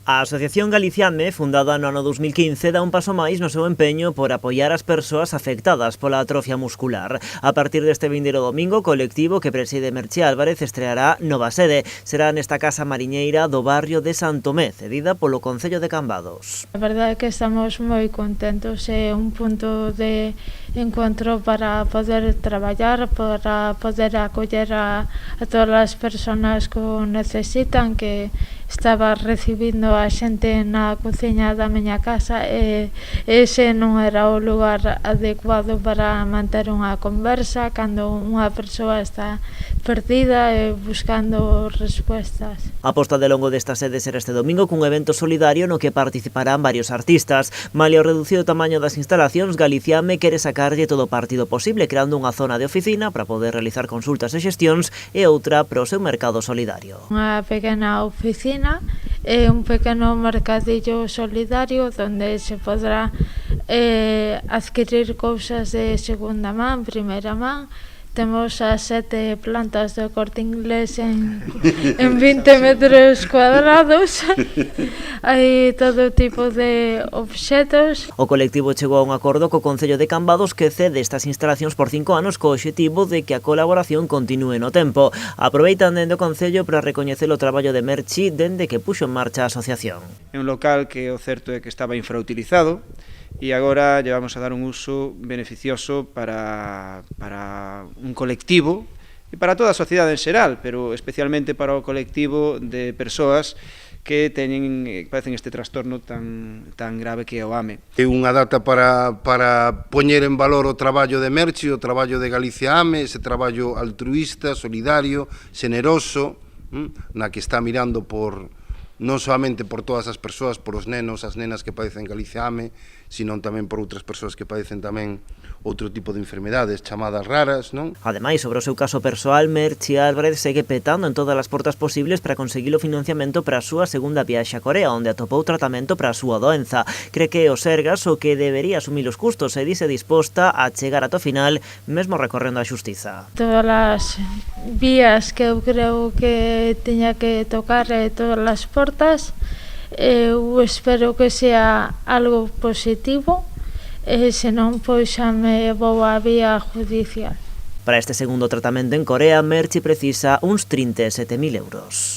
A Asociación Galiciame, fundada no ano 2015, dá un paso máis no seu empeño por apoiar as persoas afectadas pola atrofia muscular. A partir deste vindeiro domingo, o colectivo que preside Merche Álvarez estreará nova sede. Será nesta casa mariñeira do barrio de Santomé, cedida polo Concello de Cambados. A verdade é que estamos moi contentos, é un punto de encontro para poder traballar, para poder acoller a todas as persoas que o necesitan, que estaba recibindo a xente na cociña da miña casa e ese non era o lugar adecuado para manter unha conversa cando unha persoa está perdida e buscando respostas. A posta de longo desta sede será este domingo cun evento solidario no que participarán varios artistas. Malia o reducido tamaño das instalacións, Galiciame quere sacarlle todo o partido posible, creando unha zona de oficina para poder realizar consultas e xestións e outra para o seu mercado solidario. Unha pequena oficina e un pequeno mercadillo solidario onde se podrá adquirir cousas de segunda man, primeira man. Temos as 7 plantas do Corte Inglés en 20 metros cuadrados. Hai todo tipo de obxetos. O colectivo chegou a un acordo co Concello de Cambados que cede estas instalacións por 5 anos co obxectivo de que a colaboración continúe no tempo. Aproveitan dende o Concello para recoñecer o traballo de Merchi dende que puxo en marcha a asociación. É un local que o certo é que estaba infrautilizado e agora lle vamos a dar un uso beneficioso para un colectivo e para toda a sociedade en xeral, pero especialmente para o colectivo de persoas que padecen este trastorno tan grave que é o AME. É unha data para poñer en valor o traballo de Merchi, o traballo de Galicia AME, ese traballo altruista, solidario, xeneroso, na que está mirando non solamente por todas as persoas, por os nenos, as nenas que padecen Galicia AME, sino tamén por outras persoas que padecen tamén outro tipo de enfermedades chamadas raras, non? Ademais, sobre o seu caso persoal, Merchi Álvarez segue petando en todas as portas posibles para conseguir o financiamento para a súa segunda viaxe a Corea, onde atopou tratamento para a súa doenza. Cree que o Sergas o que debería asumir os custos e dise disposta a chegar ata o final, mesmo recorrendo a xustiza. Todas as vías que eu creo que teña que tocar, todas as portas, eu espero que sea algo positivo, e senón pois xa me vou á vía judicial. Para este segundo tratamento en Corea, Merchi precisa uns 37.000 euros.